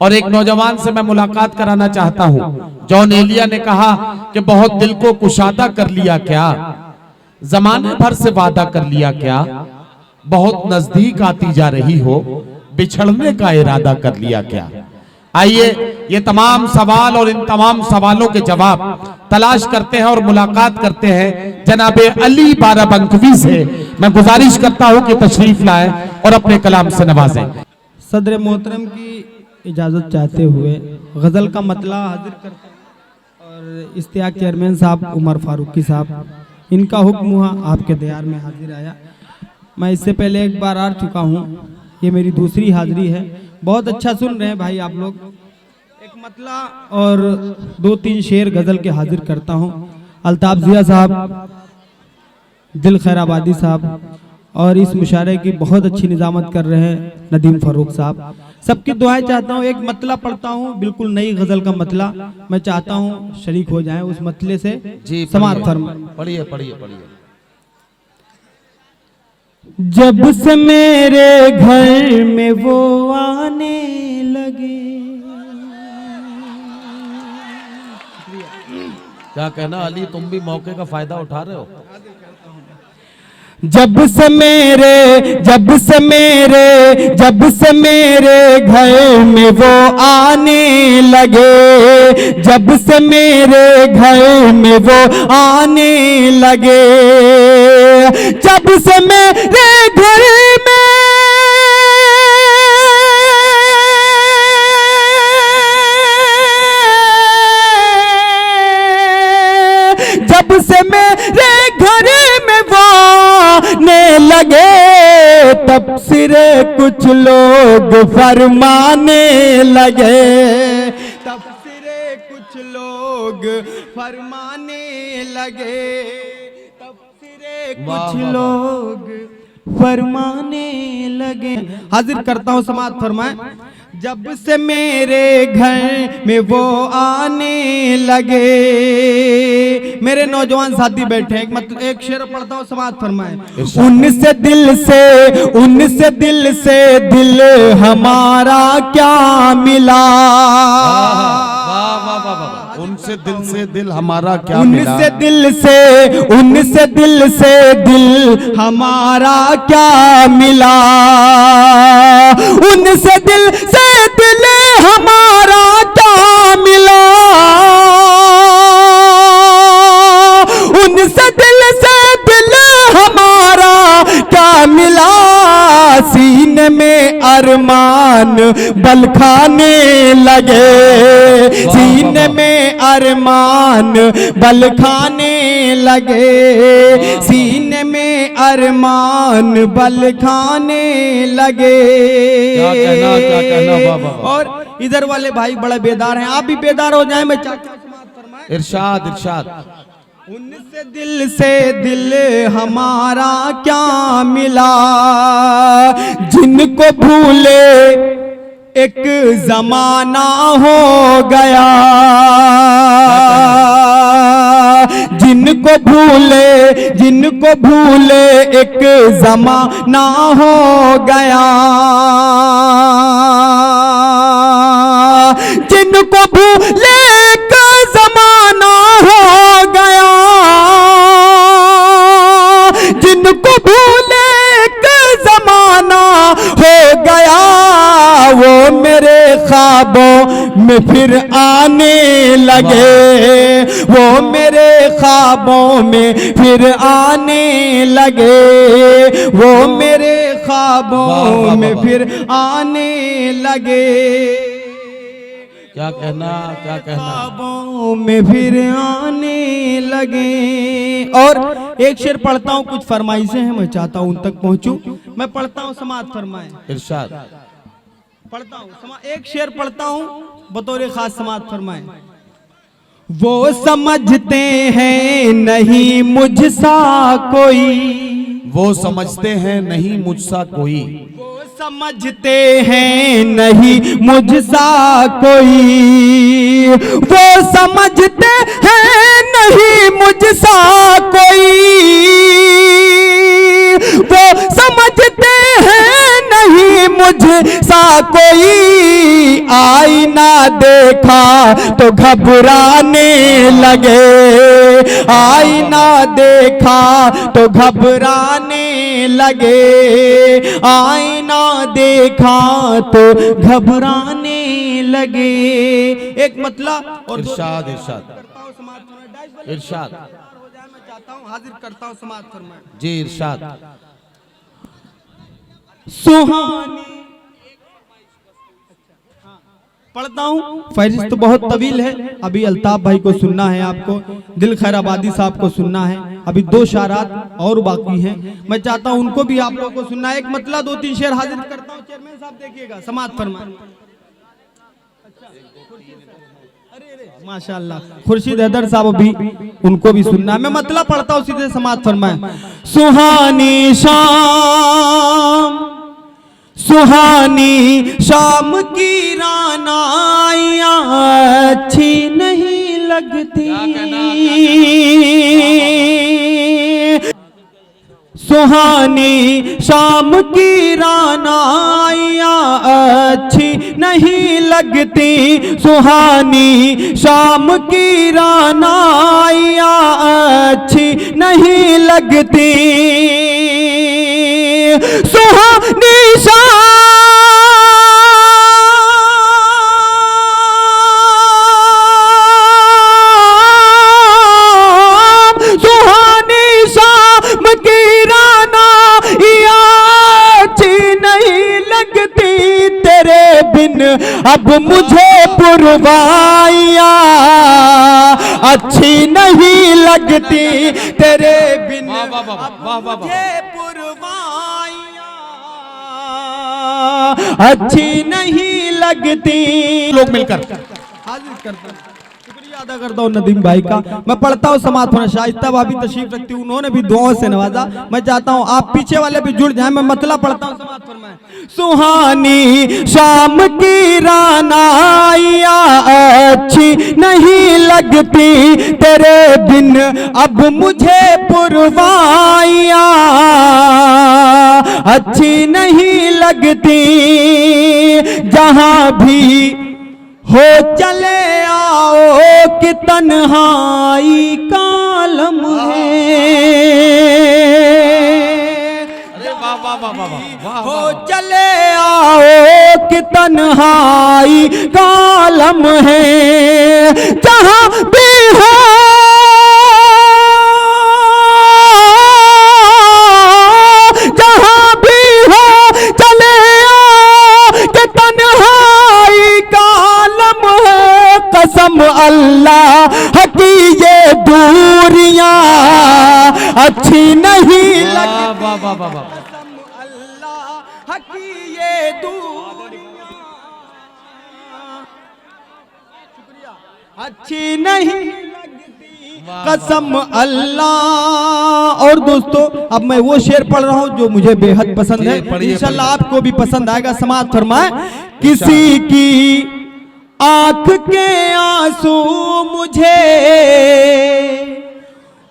और एक नौजवान से मैं मुलाकात कराना चाहता हूं। जॉन एलिया ने कहा कि बहुत दिल को कुशादा कर लिया क्या, जमाने भर से वादा कर लिया क्या, बहुत नजदीक आती जा रही हो, बिछड़ने का इरादा कर लिया क्या। आइए ये तमाम सवाल और इन तमाम सवालों के जवाब तलाश करते हैं और मुलाकात करते हैं जनाबे अली बाराबंकवी से। मैं गुजारिश करता हूं कि तशरीफ लाएं और अपने कलाम से नवाजें। सदर मोहतरम की इजाज़त चाहते हुए गज़ल का मतला हाजिर करते हैं और इश्तियाक चेयरमैन साहब उमर फारूकी साहब, इनका हुक्म हुआ आपके दयार में हाजिर आया। मैं इससे पहले एक बार आ चुका हूँ, ये मेरी दूसरी हाजिरी है। बहुत अच्छा सुन रहे हैं भाई आप लोग। एक मतला और 2-3 शेर गज़ल के हाजिर करता हूँ। अल्ताफ जिया साहब, दिल खैराबादी साहब और इस मुशायरे की बहुत अच्छी निजामत कर रहे हैं नदीम फारूक साहब। सबकी दुआएं चाहता हूँ। एक मतला पढ़ता हूँ, बिल्कुल नई गज़ल का मतला। मैं चाहता हूँ शरीक हो जाएं उस मतले से। जी समाअत फरमाएं। पढ़िए पढ़िए पढ़िए। जब से मेरे घर में वो आने लगे, क्या कहना अली, तुम भी मौके का फायदा उठा रहे हो। जब से मेरे घर में वो आने लगे, जब से मेरे घर में वो आने लगे, जब से मेरे घर में, जब से मेरे घर में वो आने लगे, तब सिरे कुछ लोग फरमाने लगे, तब सिरे कुछ लोग फरमाने लगे, तब सिरे कुछ लोग फरमाने लगे। हाजिर करता हूँ, समाअत फरमाएं। जब से मेरे घर में वो आने लगे, मेरे नौजवान साथी बैठे हैं, मतलब एक शेर पढ़ता हूँ, समाअत फरमाएं। उनसे दिल से दिल हमारा क्या मिला, उनसे दिल से दिल हमारा क्या मिला, उनसे दिल से दिल हमारा क्या मिला, उनसे दिल से दिल हमारा क्या मिला, उनसे दिल से दिल हमारा क्या मिला, सीने में अरमान बल खाने लगे, सीने में अरमान बल खाने लगे, सीने में अरमान बल खाने लगे। क्या कहना बाबा। और इधर वाले भाई बड़ा बेदार हैं, आप भी बेदार हो जाएं। मैं इरशाद इरशाद। उनसे दिल से दिल हमारा क्या मिला, जिनको भूले एक जमाना हो गया, जिनको भूले एक जमाना हो गया, जिनको भूले एक जमाना हो गया, जिनको भूले एक जमाना हो गया, वो मेरे ख्वाबों में फिर आने लगे, वो मेरे ख्वाबों में फिर आने लगे, वो मेरे ख्वाबों में फिर आने लगे। क्या कहना ख्वाबों में फिर आने लगे। और एक शेर पढ़ता हूँ, कुछ फरमाइशें हैं, मैं चाहता हूँ उन तक पहुँचूं। मैं पढ़ता हूँ, समाअत फरमाएं। इरशाद। पढ़ता हूँ, एक शेर पढ़ता हूँ, बतौर खास समाअत फरमाएं। वो समझते हैं नहीं मुझसा कोई, वो समझते हैं नहीं मुझसा कोई, वो समझते हैं नहीं मुझसा कोई, वो समझते हैं नहीं मुझसा कोई, वो समझते हैं नहीं मुझसा कोई, आईना देखा तो घबराने लगे, आईना देखा तो घबराने लगे, आईना देखा तो घबराने लगे। एक मतलब और इरशाद इरशाद इरशाद मैं चाहता हूँ हाजिर करता हूँ समाज फरमाए जी इरशाद। सुहानी पढ़ता हूँ, फहरिस्त तो बहुत तवील है, अभी अल्ताफ भाई को सुनना है, आपको दिल खैर आबादी साहब को सुनना है, अभी 2 शारात और बाकी हैं, मैं चाहता हूँ उनको भी आप लोगों को सुनना है। एक मतलब 2-3 शेर हाजिर करता हूँ। चेयरमैन साहब देखिएगा, समाज फरमाए। माशाअल्लाह खुर्शीद हैदर साहब भी, उनको भी सुनना है। मैं मतलब पढ़ता हूँ सीधे, समाज फरमाए। सुहानी शाम, सुहानी शाम की रानाइयाँ अच्छी नहीं लगती, सुहानी शाम की रानाइयाँ अच्छी नहीं लगती, सुहानी शाम की रानाइयाँ अच्छी नहीं लगती, सुहानी शाम सुहानी शाम की तेरे बिन अब मुझे पुरवाइयाँ अच्छी नहीं लगती, तेरे बिन अब मुझे पुरवाइयाँ अच्छी नहीं लगती। लोग मिलकर हाजिर करता हूं, शुक्रिया अदा करता हूँ नदीम भाई का। मैं पढ़ता हूँ समाज फरमाए। शाइस्ता भाभी तशरीफ रखती हूँ, उन्होंने भी दुआओं से नवाजा। मैं चाहता हूँ आप पीछे वाले भी जुड़ जाएं। मैं मतलब पढ़ता हूँ, समाज फरमाए। सुहानी शाम की रानाइयाँ अच्छी नहीं लगती, तेरे बिन अब मुझे पुरवाइयाँ अच्छी नहीं लगती, जहाँ भी हो चले आओ कि तन्हाई कालम है, हो चले आओ कि तन्हाई कालम है, जहाँ भी हो जहाँ भी हो चले आओ कि तन्हाई कालम है, कसम अल्लाह की ये दूरियां अच्छी नहीं लगती, कसम अल्लाह की ये दूरियां अच्छी नहीं लगती, कसम अल्लाह। और दोस्तों अब मैं वो शेर पढ़ रहा हूँ जो मुझे बेहद पसंद है, इंशाल्लाह आपको भी पसंद आएगा। समाज फरमाए। किसी की आंख के आंसू मुझे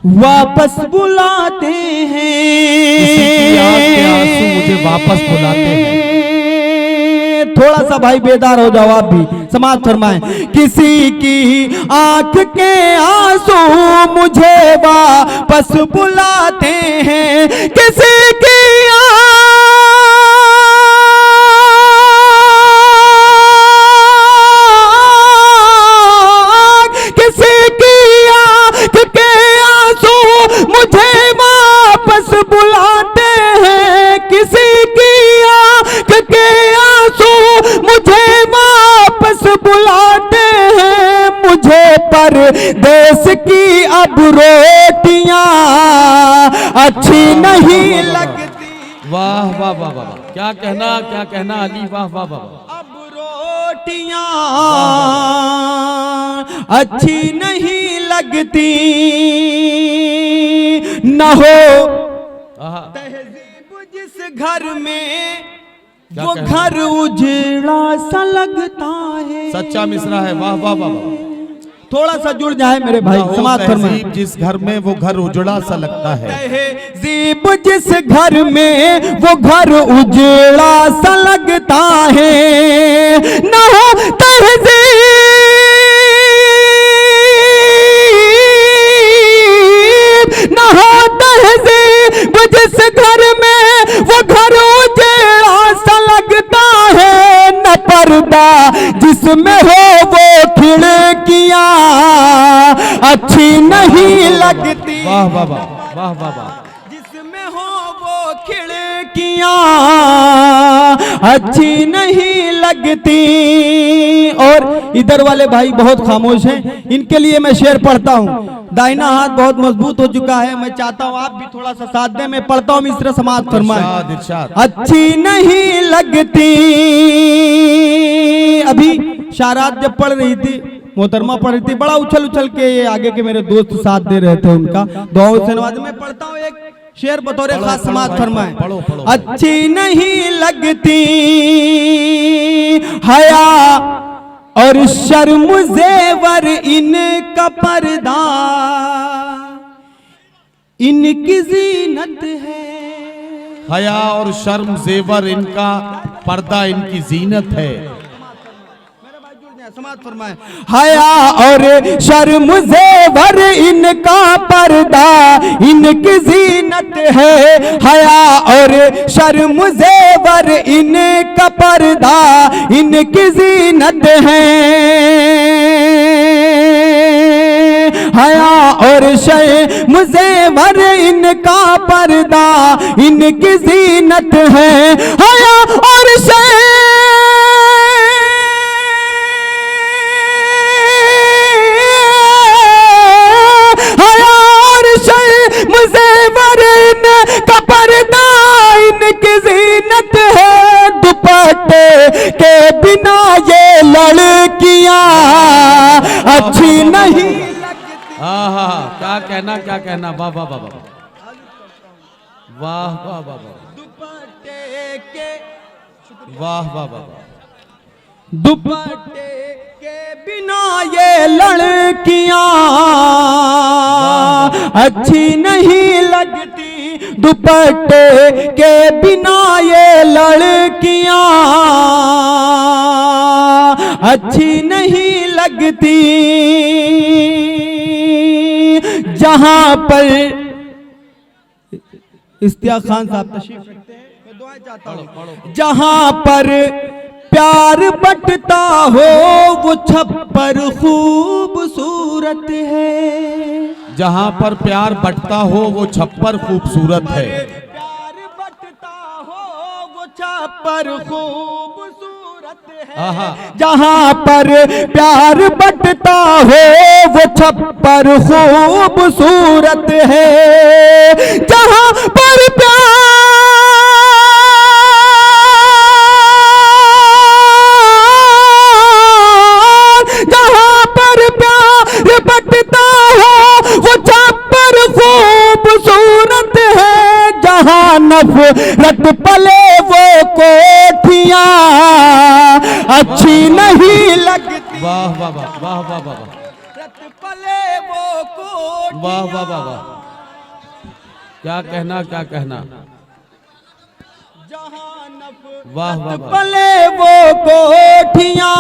वापस बुलाते हैं, किसी की आंख के आंसू मुझे वापस बुलाते हैं। थोड़ा सा भाई बेदार हो जाओ आप भी, समाज फरमाए। किसी की आंख के आंसू मुझे वापस बुलाते हैं, किसी की किसी की आंख के आंसू मुझे वापस बुलाते हैं, किसी की आंख के आंसू मुझे वापस बुलाते हैं, मुझे परदेस की अब रोटियां अच्छी नहीं लगती। वाह वाह वाह वाह, क्या कहना अली, वाह वाह वाह। अब रोटियां अच्छी नहीं लगती, न हो तहजीब जिस घर में वो घर उजड़ा सा लगता है। सच्चा मिसरा है, वाह वाह वाह। थोड़ा सा जुड़ जाए मेरे भाई, समाज फरमाए। तहजीब जिस घर में वो घर उजड़ा सा लगता है, तहजीब जिस घर में वो घर उजड़ा सा लगता है, ना हो तहजीब ना हो तहजीब जिस घर में वो घर उजड़ा सा लगता है, न पर्दा जिसमें हो वो खिड़कियां अच्छी नहीं लगती। वाह वाह वाह वाह वाह वाह। जिसमें हो वो खिड़कियां अच्छी नहीं लगती। और इधर वाले भाई बहुत खामोश हैं, इनके लिए मैं शेर पढ़ता हूँ। दाहिना हाथ बहुत मजबूत हो चुका है, मैं चाहता हूँ आप भी थोड़ा सा साथ दें। मैं पढ़ता हूँ मिस्र समाज फरमाए। इरशाद, इरशाद। अच्छी नहीं लगती। अभी शारात जब पढ़ रही थी, मोहतरमा पढ़ रही थी, बड़ा उछल उछल के ये आगे के मेरे दोस्त साथ दे रहे थे, उनका दुआओं से नवाज। मैं पढ़ता हूँ एक शेर बतौर खास समाज फरमाए। अच्छी नहीं लगती हया और शर्म जेवर इनका पर्दा, इनकी जीनत है। हया और शर्म जेवर इनका पर्दा, इनकी जीनत है। समाज फरमाए। हया और शर्म जेवर इनका पर्दा, इनकी जीनत है। हया और शर्म जेवर इनका पर्दा, इनकी जीनत है। हया और शर्म जेवर इनका पर्दा, इनकी जीनत है। हया और पर्दा, इनकी जीनत है। दुपट्टे के बिना ये लड़कियां अच्छी नहीं लगती। क्या कहना, क्या कहना। वाह वाह वाह वाह वाह वाह वाह वाह। दुपट्टे के वाह वाह वाह। दुपट्टे के बिना ये लड़कियां अच्छी नहीं लगती। दुपट्टे के बिना ये लड़कियां अच्छी नहीं लगती। जहां पर इश्तियाक खान साहब तशरीफ रखते हैं, मैं दुआएं चाहता हूं। जहां पर प्यार बंटता हो वो छप्पर खूबसूरत है। जहां पर प्यार बंटता हो वो छप्पर खूबसूरत है। प्यार बंटता हो वो छप्पर खूबसूरत है। जहां पर प्यार बंटता हो वो छप्पर खूबसूरत है। जहां पर प्यार बंटता हो वो छप्पर खूबसूरत है। जहां नफरत पले वो कोठियां अच्छी नहीं लगती। वाह वाह वाह वाह वाह वाह। रत पले वो कोठियां। वाह वाह वाह वाह। क्या कहना, क्या कहना। वाह वाह वाह। पले वो कोठियां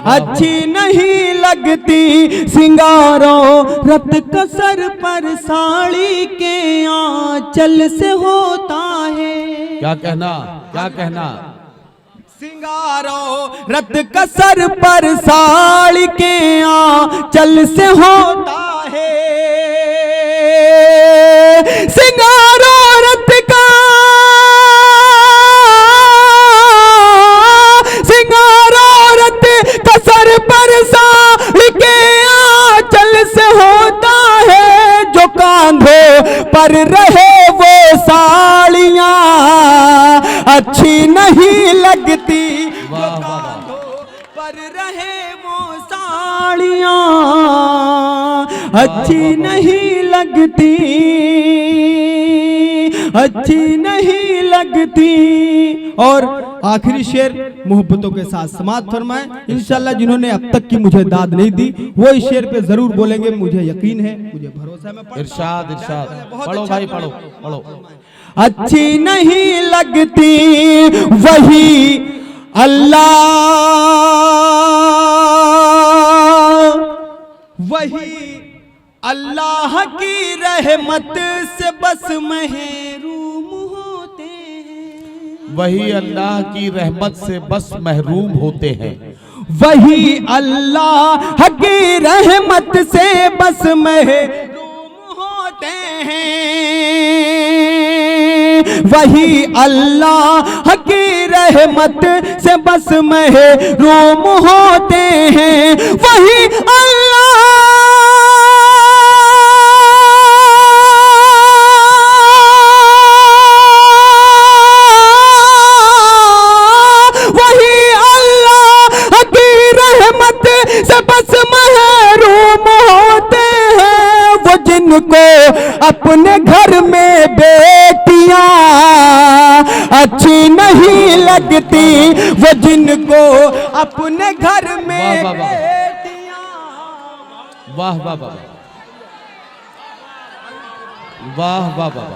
अच्छी नहीं लगती। सिंगारों रत कसर पर साड़ी के आंचल से होता है। क्या कहना, क्या कहना। सिंगारों रत कसर पर साड़ी के आंचल से होता है। सिंगारों रत का कसर पर साड़ी के आंचल से होता है। जो कांधों पर रहे वो साड़ियां अच्छी नहीं लगती। जो कांधों पर रहे वो साड़ियां अच्छी नहीं लगती। अच्छी नहीं लगती। और आखिरी शेर मोहब्बतों के साथ समाप्त फरमाएं। इंशाल्लाह जिन्होंने अब तक की मुझे दाद नहीं दी वो इस शेर पे जरूर बोलेंगे, मुझे यकीन है, मुझे भरोसा है। मैं इरशाद इरशाद पढ़ो भाई, पढ़ो पढ़ो। अच्छी नहीं लगती वही अल्लाह, वही अल्लाह की रहमत से बस महरूम होते हैं। वही अल्लाह की रहमत से बस महरूम होते हैं। वही अल्लाह की रहमत से बस महरूम होते हैं। वही अल्लाह की रहमत से बस महरूम होते हैं। वही अल्लाह, वही अल्लाह की रहमत से बस महरूम होते हैं। वो जिनको अपने घर में बेटियां अच्छी नहीं लगती, वो जिनको अपने घर में वाह, वाह, वाह। बेटियां, वाह वाह वाह वाह वाह वाह,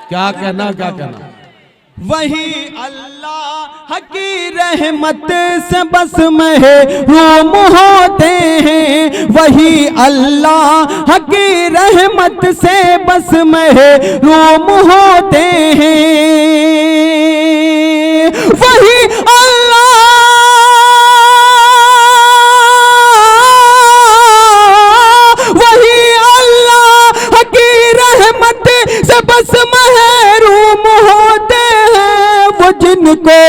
क्या कहना क्या कहना। वही अल्लाह की रहमत से बस महरूम होते हैं। वही अल्लाह की रहमत से बस महरूम होते हैं। वही अल्लाह, वही अल्लाह की रहमत से बस महरूम होते हैं। वो जिनको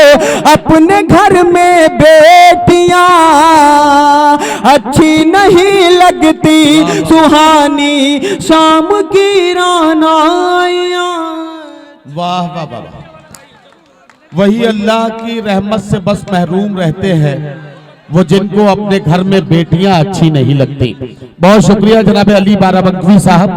अपने घर में बेटियां अच्छी नहीं लगती, सुहानी शाम की रानाइयां। वाह वाह वाह वाह। वही अल्लाह की रहमत से बस महरूम रहते हैं, वो जिनको अपने घर में बेटियां अच्छी नहीं लगती। बहुत शुक्रिया जनाब अली बाराबंकी साहब।